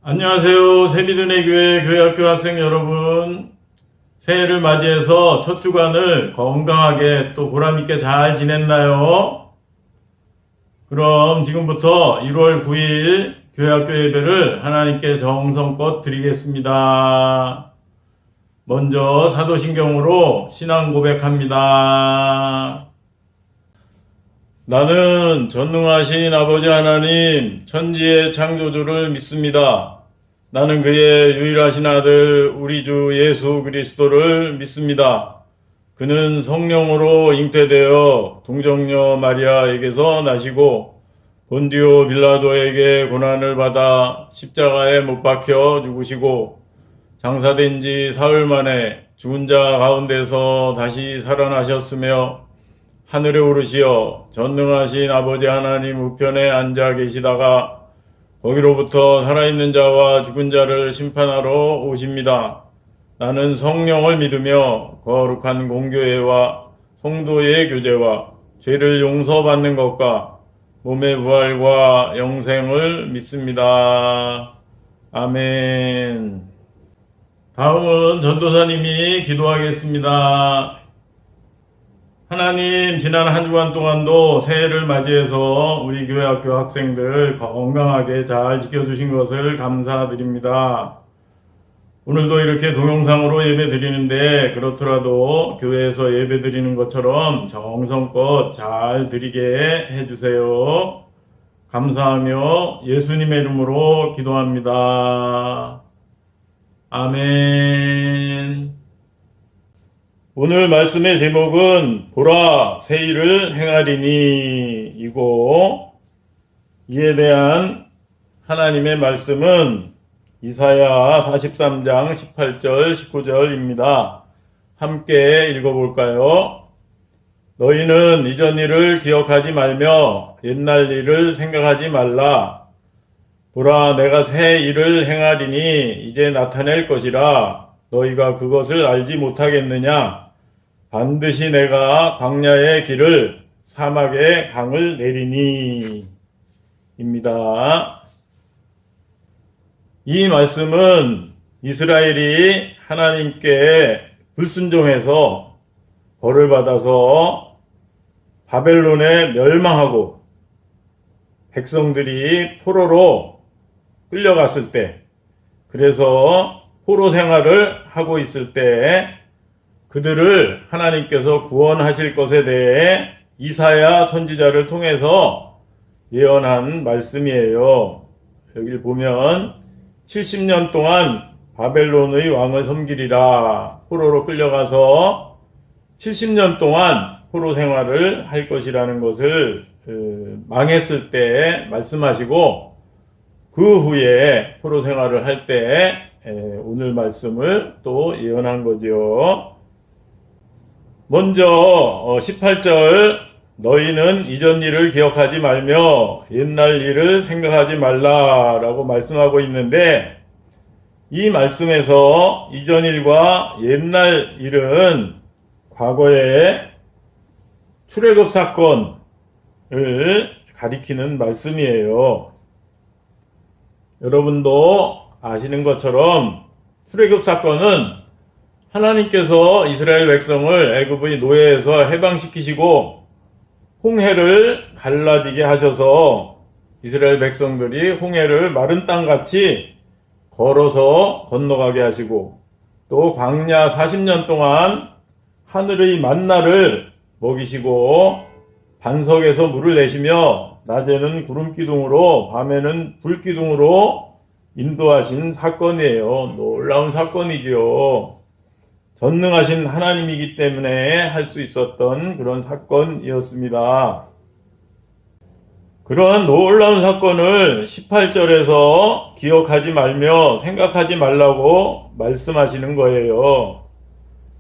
안녕하세요. 새비드네 교회 교회학교 학생 여러분. 새해를 맞이해서 첫 주간을 건강하게 또 보람있게 잘 지냈나요? 그럼 지금부터 1월 9일 교회학교 예배를 하나님께 정성껏 드리겠습니다. 먼저 사도신경으로 신앙 고백합니다. 나는 전능하신 아버지 하나님, 천지의 창조주를 믿습니다. 나는 그의 유일하신 아들, 우리 주 예수 그리스도를 믿습니다. 그는 성령으로 잉태되어 동정녀 마리아에게서 나시고, 본디오 빌라도에게 고난을 받아 십자가에 못 박혀 죽으시고, 장사된 지 사흘 만에 죽은 자 가운데서 다시 살아나셨으며, 하늘에 오르시어 전능하신 아버지 하나님 우편에 앉아 계시다가 거기로부터 살아있는 자와 죽은 자를 심판하러 오십니다. 나는 성령을 믿으며 거룩한 공교회와 성도의 교제와 죄를 용서받는 것과 몸의 부활과 영생을 믿습니다. 아멘. 다음은 전도사님이 기도하겠습니다. 하나님, 지난 한 주간 동안도 새해를 맞이해서 우리 교회 학교 학생들 건강하게 잘 지켜주신 것을 감사드립니다. 오늘도 이렇게 동영상으로 예배 드리는데 그렇더라도 교회에서 예배 드리는 것처럼 정성껏 잘 드리게 해주세요. 감사하며 예수님의 이름으로 기도합니다. 아멘. 오늘 말씀의 제목은 보라 새 일을 행하리니 이고, 이에 대한 하나님의 말씀은 이사야 43장 18절 19절입니다. 함께 읽어볼까요? 너희는 이전 일을 기억하지 말며 옛날 일을 생각하지 말라. 보라 내가 새 일을 행하리니 이제 나타낼 것이라. 너희가 그것을 알지 못하겠느냐? 반드시 내가 광야의 길을 사막의 강을 내리니 입니다. 이 말씀은 이스라엘이 하나님께 불순종해서 벌을 받아서 바벨론에 멸망하고 백성들이 포로로 끌려갔을 때, 그래서 포로 생활을 하고 있을 때 그들을 하나님께서 구원하실 것에 대해 이사야 선지자를 통해서 예언한 말씀이에요. 여기 보면 70년 동안 바벨론의 왕을 섬기리라. 포로로 끌려가서 70년 동안 포로 생활을 할 것이라는 것을 망했을 때 말씀하시고, 그 후에 포로 생활을 할 때 오늘 말씀을 또 예언한 거죠. 먼저 18절 너희는 이전 일을 기억하지 말며 옛날 일을 생각하지 말라라고 말씀하고 있는데, 이 말씀에서 이전 일과 옛날 일은 과거의 출애굽 사건을 가리키는 말씀이에요. 여러분도 아시는 것처럼 출애굽 사건은 하나님께서 이스라엘 백성을 애굽의 노예에서 해방시키시고 홍해를 갈라지게 하셔서 이스라엘 백성들이 홍해를 마른 땅같이 걸어서 건너가게 하시고, 또 광야 40년 동안 하늘의 만나를 먹이시고 반석에서 물을 내시며 낮에는 구름기둥으로 밤에는 불기둥으로 인도하신 사건이에요. 놀라운 사건이지요. 전능하신 하나님이기 때문에 할 수 있었던 그런 사건이었습니다. 그러한 놀라운 사건을 18절에서 기억하지 말며 생각하지 말라고 말씀하시는 거예요.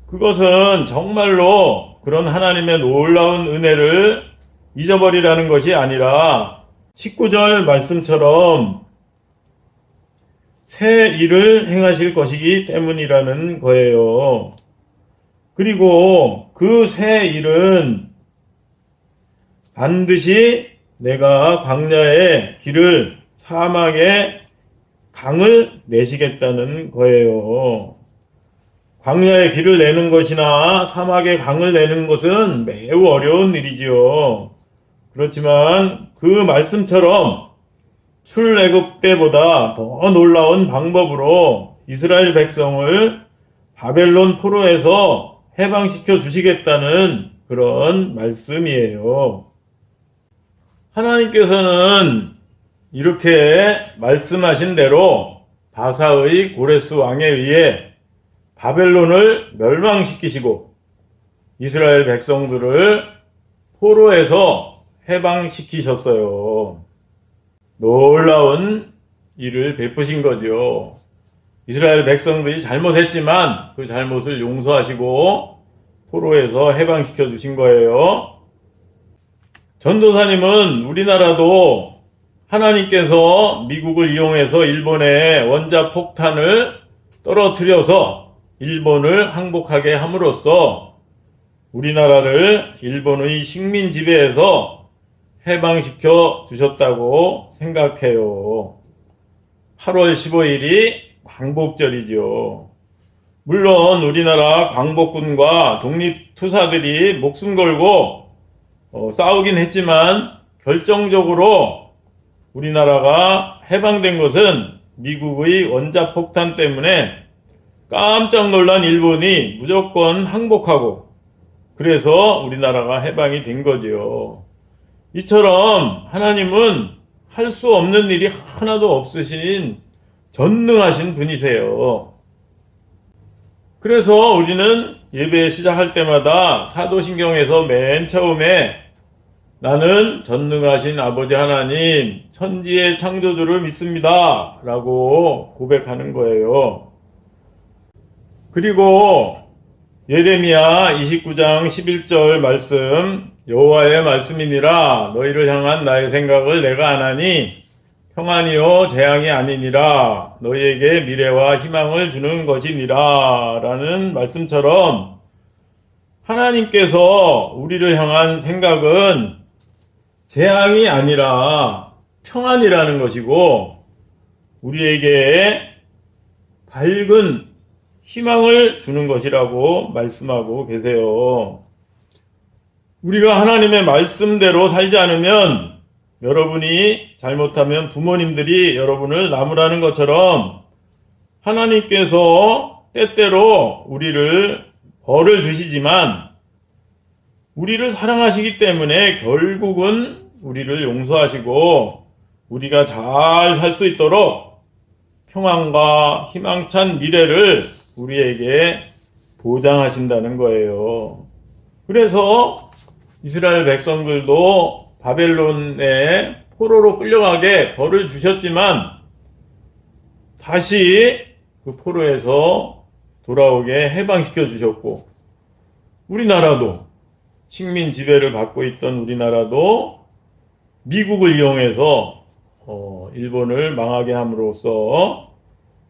그것은 정말로 그런 하나님의 놀라운 은혜를 잊어버리라는 것이 아니라 19절 말씀처럼 새 일을 행하실 것이기 때문이라는 거예요. 그리고 그 새 일은 반드시 내가 광야의 길을 사막의 강을 내시겠다는 거예요. 광야에 길을 내는 것이나 사막에 강을 내는 것은 매우 어려운 일이지요. 그렇지만 그 말씀처럼 출애굽 때보다 더 놀라운 방법으로 이스라엘 백성을 바벨론 포로에서 해방시켜 주시겠다는 그런 말씀이에요. 하나님께서는 이렇게 말씀하신 대로 바사의 고레스 왕에 의해 바벨론을 멸망시키시고 이스라엘 백성들을 포로에서 해방시키셨어요. 놀라운 일을 베푸신 거죠. 이스라엘 백성들이 잘못했지만 그 잘못을 용서하시고 포로에서 해방시켜 주신 거예요. 전도사님은 우리나라도 하나님께서 미국을 이용해서 일본의 원자폭탄을 떨어뜨려서 일본을 항복하게 함으로써 우리나라를 일본의 식민 지배에서 해방시켜 주셨다고 생각해요. 8월 15일이 광복절이죠. 물론 우리나라 광복군과 독립투사들이 목숨 걸고 싸우긴 했지만 결정적으로 우리나라가 해방된 것은 미국의 원자폭탄 때문에 깜짝 놀란 일본이 무조건 항복하고 그래서 우리나라가 해방이 된 거지요. 이처럼 하나님은 할 수 없는 일이 하나도 없으신 전능하신 분이세요. 그래서 우리는 예배 시작할 때마다 사도신경에서 맨 처음에 나는 전능하신 아버지 하나님, 천지의 창조주를 믿습니다 라고 고백하는 거예요. 그리고 예레미야 29장 11절 말씀, 여호와의 말씀이니라 너희를 향한 나의 생각을 내가 아나니 평안이요 재앙이 아니니라 너희에게 미래와 희망을 주는 것이니라 라는 말씀처럼 하나님께서 우리를 향한 생각은 재앙이 아니라 평안이라는 것이고 우리에게 밝은 희망을 주는 것이라고 말씀하고 계세요. 우리가 하나님의 말씀대로 살지 않으면 여러분이 잘못하면 부모님들이 여러분을 나무라는 것처럼 하나님께서 때때로 우리를 벌을 주시지만 우리를 사랑하시기 때문에 결국은 우리를 용서하시고 우리가 잘 살 수 있도록 평안과 희망찬 미래를 우리에게 보장하신다는 거예요. 그래서 이스라엘 백성들도 바벨론에 포로로 끌려가게 벌을 주셨지만 다시 그 포로에서 돌아오게 해방시켜 주셨고 우리나라도 식민 지배를 받고 있던 우리나라도 미국을 이용해서 일본을 망하게 함으로써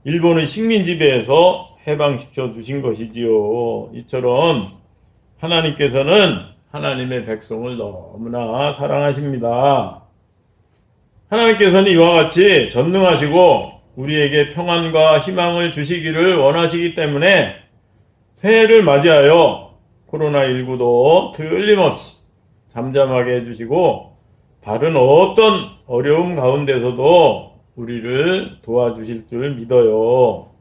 일본의 식민 지배에서 해방시켜 주신 것이지요. 이처럼 하나님께서는 하나님의 백성을 너무나 사랑하십니다. 하나님께서는 이와 같이 전능하시고 우리에게 평안과 희망을 주시기를 원하시기 때문에 새해를 맞이하여 코로나19도 틀림없이 잠잠하게 해주시고 다른 어떤 어려움 가운데서도 우리를 도와주실 줄 믿어요.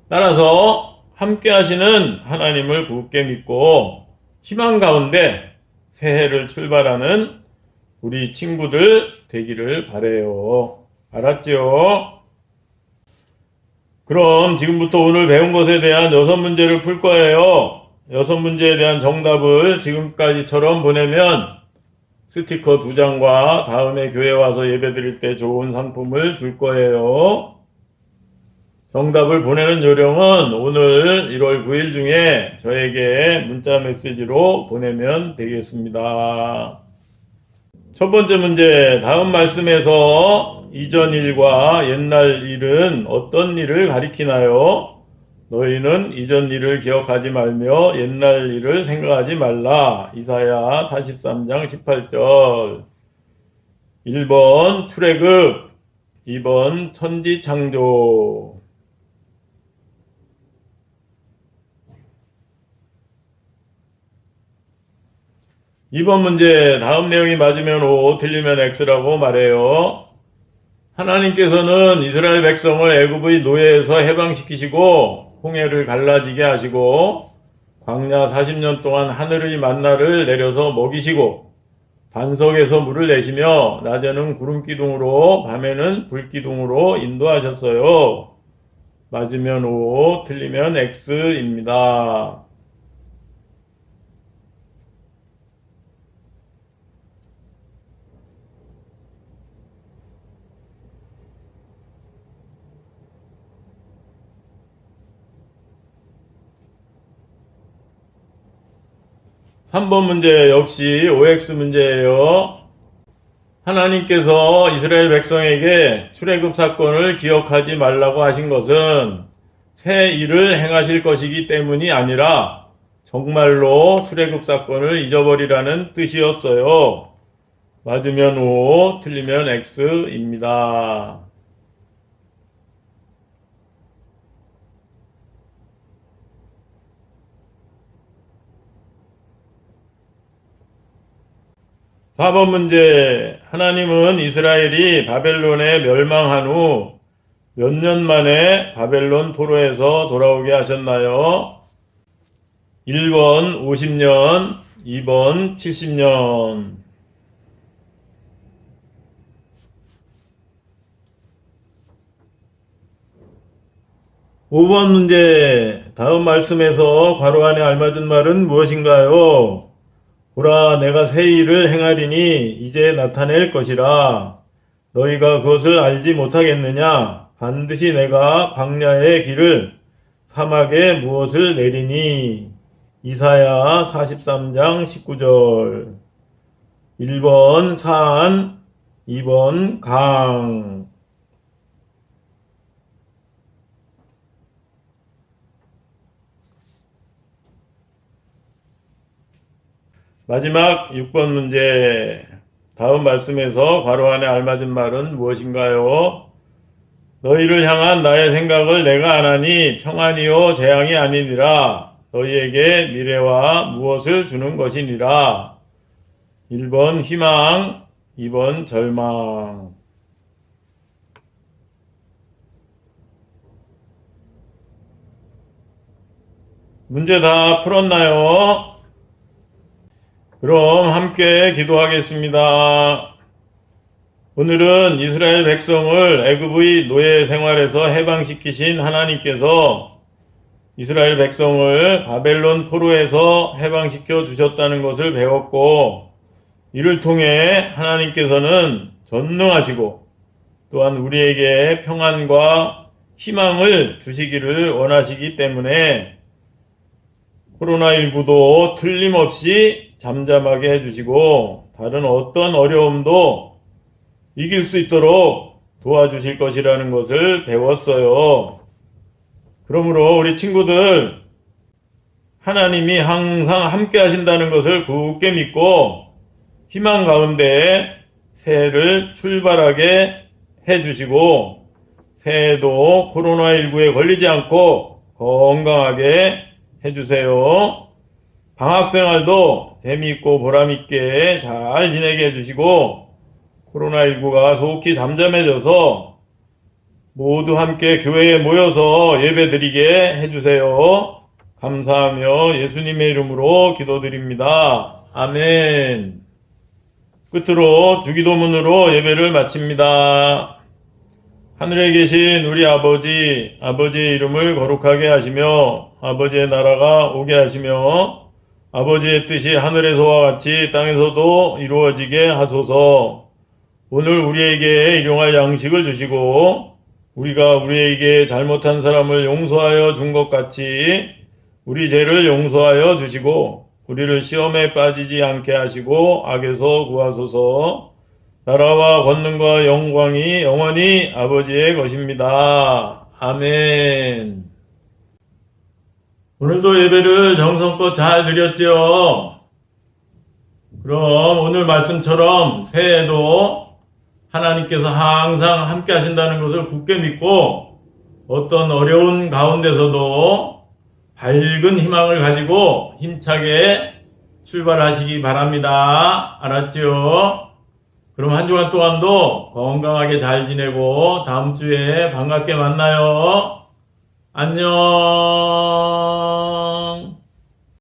따라서 함께 하시는 하나님을 굳게 믿고 희망 가운데 새해를 출발하는 우리 친구들 되기를 바라요. 알았지요? 그럼 지금부터 오늘 배운 것에 대한 6문제를 풀 거예요. 6문제에 대한 정답을 지금까지처럼 보내면 스티커 2장과 다음에 교회 와서 예배 드릴 때 좋은 상품을 줄 거예요. 정답을 보내는 요령은 오늘 1월 9일 중에 저에게 문자 메시지로 보내면 되겠습니다. 첫 번째 문제, 다음 말씀에서 이전 일과 옛날 일은 어떤 일을 가리키나요? 너희는 이전 일을 기억하지 말며 옛날 일을 생각하지 말라. 이사야 43장 18절. 1번 출애굽, 2번 천지창조. 2번 문제, 다음 내용이 맞으면 O, 틀리면 X라고 말해요. 하나님께서는 이스라엘 백성을 애굽의 노예에서 해방시키시고 홍해를 갈라지게 하시고 광야 40년 동안 하늘의 만나를 내려서 먹이시고 반석에서 물을 내시며 낮에는 구름기둥으로 밤에는 불기둥으로 인도하셨어요. 맞으면 O, 틀리면 X입니다. 3번 문제 역시 OX 문제예요. 하나님께서 이스라엘 백성에게 출애굽 사건을 기억하지 말라고 하신 것은 새 일을 행하실 것이기 때문이 아니라 정말로 출애굽 사건을 잊어버리라는 뜻이었어요. 맞으면 O, 틀리면 X입니다. 4번 문제, 하나님은 이스라엘이 바벨론에 멸망한 후 몇 년 만에 바벨론 포로에서 돌아오게 하셨나요? 1번 50년, 2번 70년. 5번 문제, 다음 말씀에서 괄호 안에 알맞은 말은 무엇인가요? 보라, 내가 새 일을 행하리니 이제 나타낼 것이라. 너희가 그것을 알지 못하겠느냐? 반드시 내가 광야의 길을 사막에 무엇을 내리니. 이사야 43장 19절. 1번 산, 2번 강. 마지막 6번 문제. 다음 말씀에서 괄호 안에 알맞은 말은 무엇인가요? 너희를 향한 나의 생각을 내가 아나니 평안이요 재앙이 아니니라. 너희에게 미래와 무엇을 주는 것이니라. 1번 희망, 2번 절망. 문제 다 풀었나요? 그럼 함께 기도하겠습니다. 오늘은 이스라엘 백성을 애굽의 노예 생활에서 해방시키신 하나님께서 이스라엘 백성을 바벨론 포로에서 해방시켜 주셨다는 것을 배웠고, 이를 통해 하나님께서는 전능하시고 또한 우리에게 평안과 희망을 주시기를 원하시기 때문에 코로나19도 틀림없이 잠잠하게 해주시고 다른 어떤 어려움도 이길 수 있도록 도와주실 것이라는 것을 배웠어요. 그러므로 우리 친구들, 하나님이 항상 함께 하신다는 것을 굳게 믿고 희망 가운데 새해를 출발하게 해주시고 새해도 코로나19에 걸리지 않고 건강하게 해주세요. 방학생활도 재미있고 보람있게 잘 지내게 해주시고 코로나19가 속히 잠잠해져서 모두 함께 교회에 모여서 예배드리게 해주세요. 감사하며 예수님의 이름으로 기도드립니다. 아멘. 끝으로 주기도문으로 예배를 마칩니다. 하늘에 계신 우리 아버지, 아버지의 이름을 거룩하게 하시며 아버지의 나라가 오게 하시며 아버지의 뜻이 하늘에서와 같이 땅에서도 이루어지게 하소서. 오늘 우리에게 일용할 양식을 주시고 우리가 우리에게 잘못한 사람을 용서하여 준 것 같이 우리 죄를 용서하여 주시고 우리를 시험에 빠지지 않게 하시고 악에서 구하소서. 나라와 권능과 영광이 영원히 아버지의 것입니다. 아멘. 오늘도 예배를 정성껏 잘 드렸죠? 그럼 오늘 말씀처럼 새해에도 하나님께서 항상 함께 하신다는 것을 굳게 믿고 어떤 어려운 가운데서도 밝은 희망을 가지고 힘차게 출발하시기 바랍니다. 알았죠? 그럼 한 주간 동안도 건강하게 잘 지내고 다음 주에 반갑게 만나요. 안녕.